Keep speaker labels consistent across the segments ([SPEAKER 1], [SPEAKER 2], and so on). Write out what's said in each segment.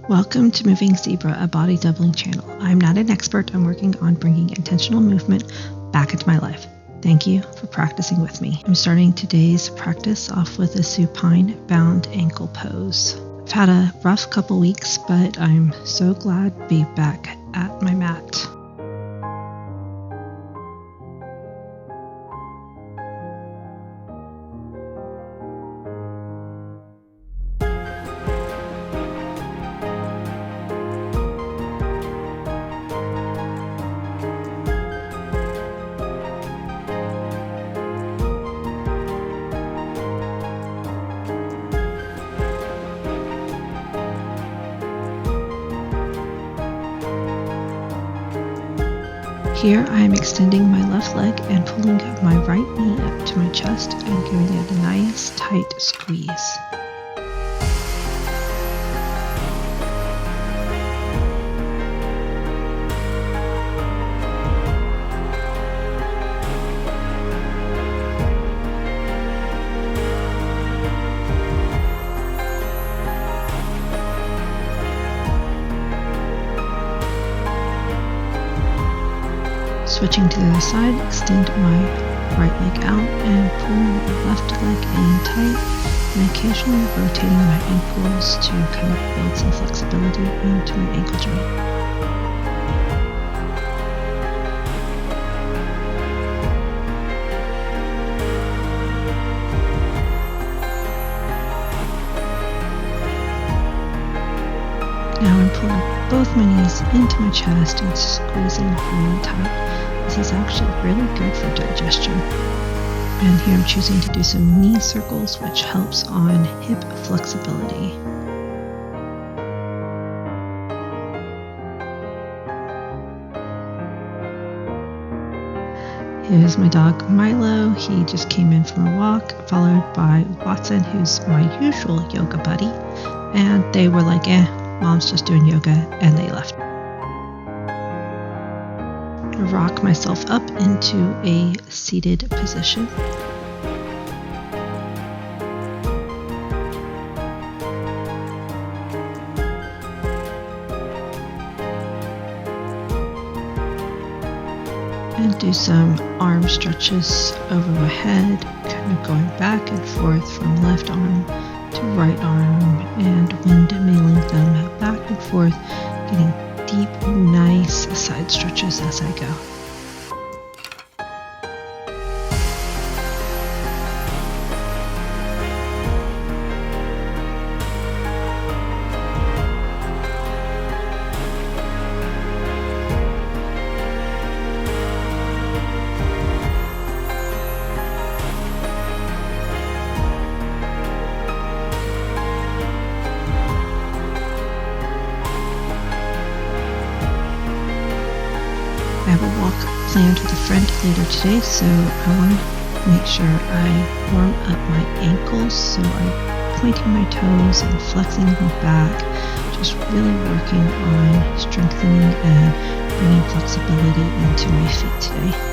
[SPEAKER 1] Welcome to Moving Zebra, a body doubling channel. I'm not an expert. I'm working on bringing intentional movement back into my life. Thank you for practicing with me. I'm starting today's practice off with a supine bound ankle pose. I've had a rough couple weeks, but I'm so glad to be back at my mat. Here I am extending my left leg and pulling my right knee up to my chest and giving it a nice tight squeeze. Switching to the other side, extend my right leg out and pull my left leg in tight, and occasionally rotating my ankles to kind of build some flexibility into my ankle joint. Now I'm pulling both my knees into my chest and squeezing really tight. This is actually really good for digestion. And here I'm choosing to do some knee circles, which helps on hip flexibility. Here's my dog Milo. He just came in from a walk, followed by Watson, who's my usual yoga buddy. And they were like, Mom's just doing yoga, and they left. Rock myself up into a seated position. And do some arm stretches over my head, kind of going back and forth from left arm to right arm and windmilling them back and forth, getting deep, nice side stretches as I go. I have a walk planned with a friend later today, so I want to make sure I warm up my ankles. So I'm pointing my toes and flexing them back, just really working on strengthening and bringing flexibility into my feet today.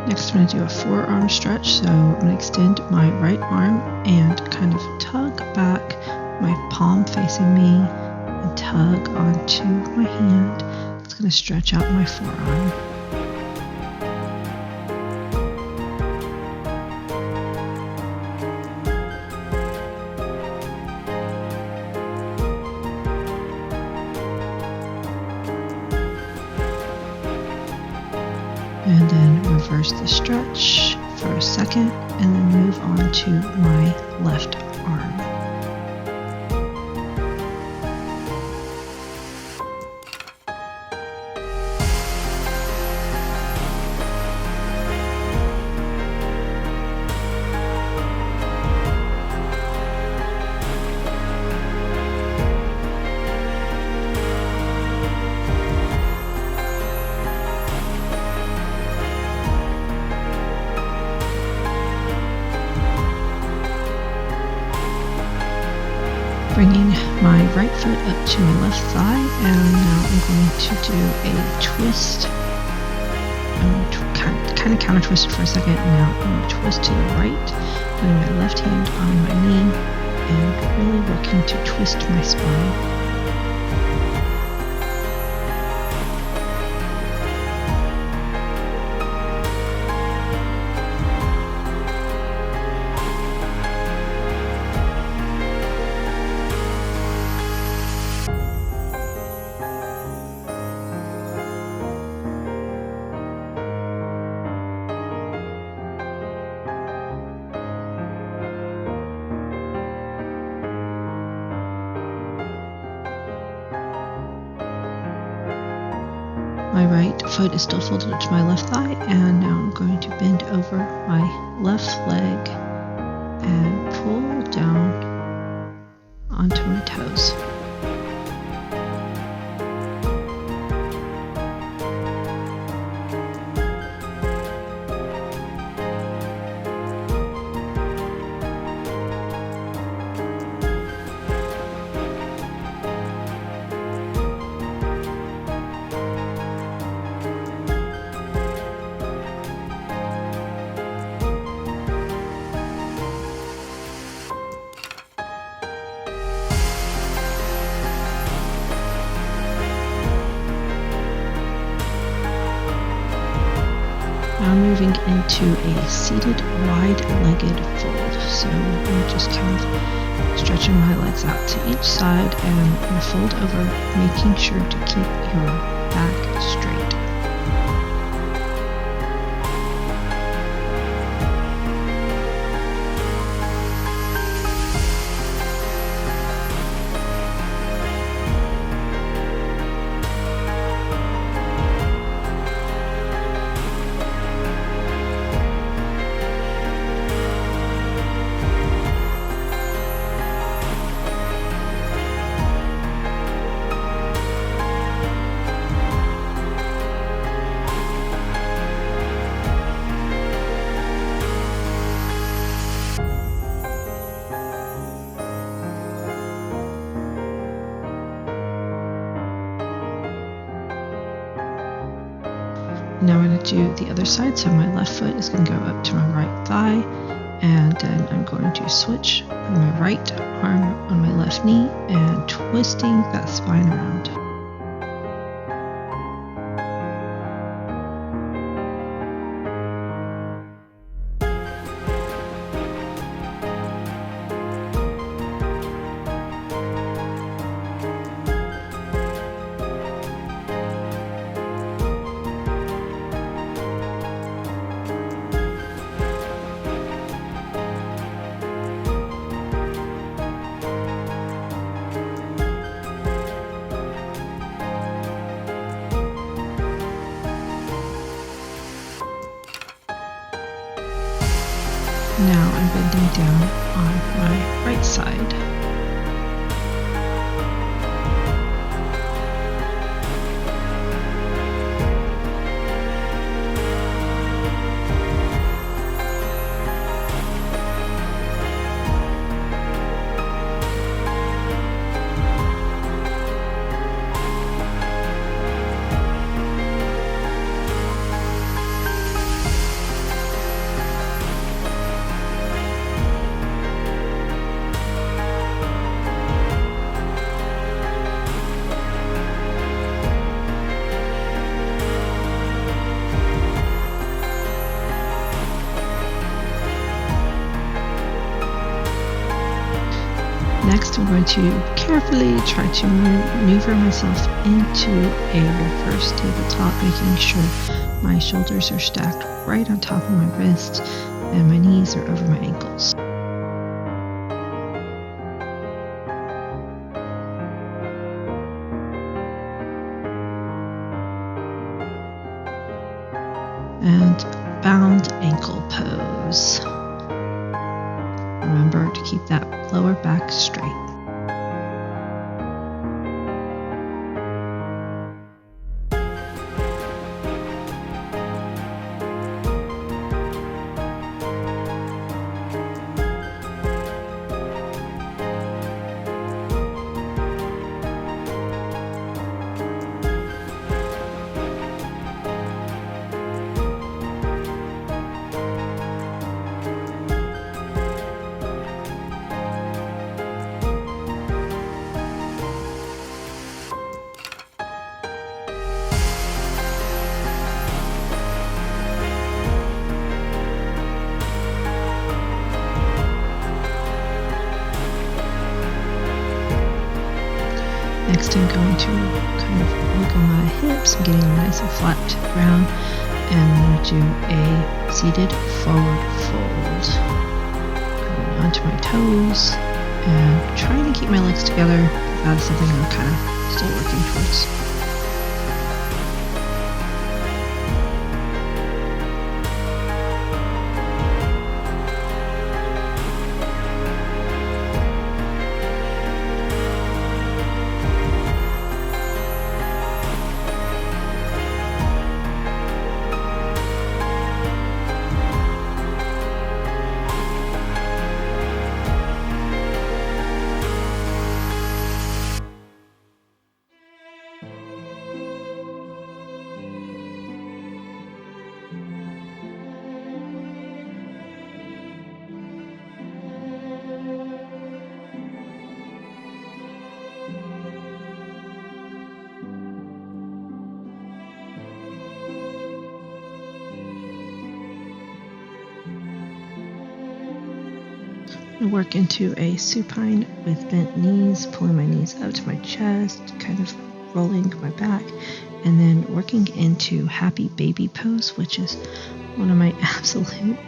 [SPEAKER 1] Next, I'm going to do a forearm stretch. So I'm going to extend my right arm and kind of tug back, my palm facing me, and tug onto my hand. It's going to stretch out my forearm. And then reverse the stretch for a second and then move on to my left arm. foot up to my left thigh, and now I'm going to do a twist. Kind of counter twisted for a second. Now I'm going to twist to the right, putting my left hand on my knee and really working to twist my spine. My right foot is still folded up to my left thigh, and now I'm going to bend over my left leg and pull down onto my toes. Now moving into a seated wide-legged fold. So I'm just kind of stretching my legs out to each side and I'm going to fold over, making sure to keep your back straight. Now I'm going to do the other side, so my left foot is going to go up to my right thigh, and then I'm going to switch my right arm on my left knee and twisting that spine around. Now I'm bending down on my right side. Next, I'm going to carefully try to maneuver myself into a reverse tabletop, making sure my shoulders are stacked right on top of my wrists and my knees are over my ankles. And bound ankle pose. Remember to keep that lower back straight. Next, I'm going to kind of wiggle my hips and getting them nice and flat to the ground. And I'm going to do a seated forward fold. Going onto my toes and trying to keep my legs together. That is something I'm kind of still working towards. I work into a supine with bent knees, pulling my knees up to my chest, kind of rolling my back, and then working into happy baby pose, which is one of my absolute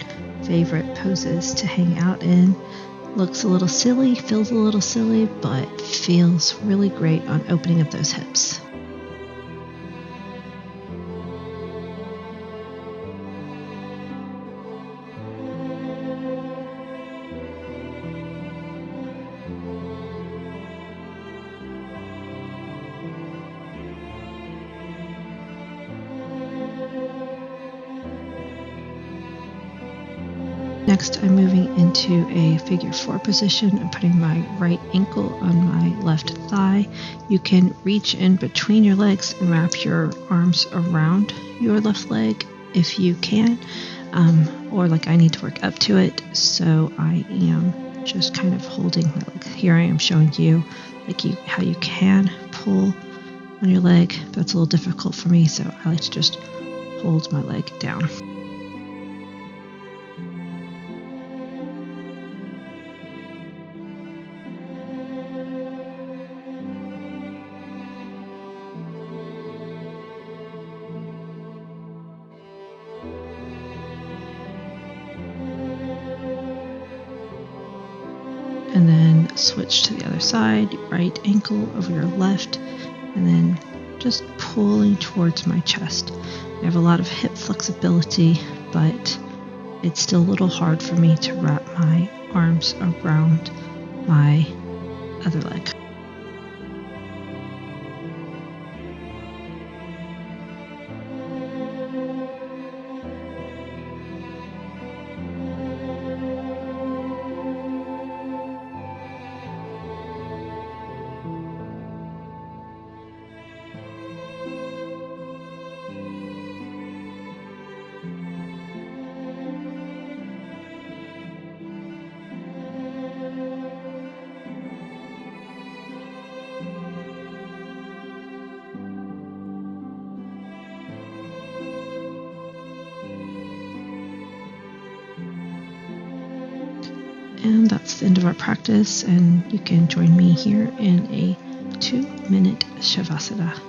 [SPEAKER 1] favorite poses to hang out in. Looks a little silly, feels a little silly, but feels really great on opening up those hips. Next, I'm moving into a figure 4 position. I'm putting my right ankle on my left thigh. You can reach in between your legs and wrap your arms around your left leg if you can, or like I need to work up to it, so I am just kind of holding my leg. Here I am showing you how you can pull on your leg. That's a little difficult for me, so I like to just hold my leg down. And then switch to the other side, right ankle over your left, and then just pulling towards my chest. I have a lot of hip flexibility, but it's still a little hard for me to wrap my arms around my other leg. And that's the end of our practice, and you can join me here in a 2-minute Shavasana.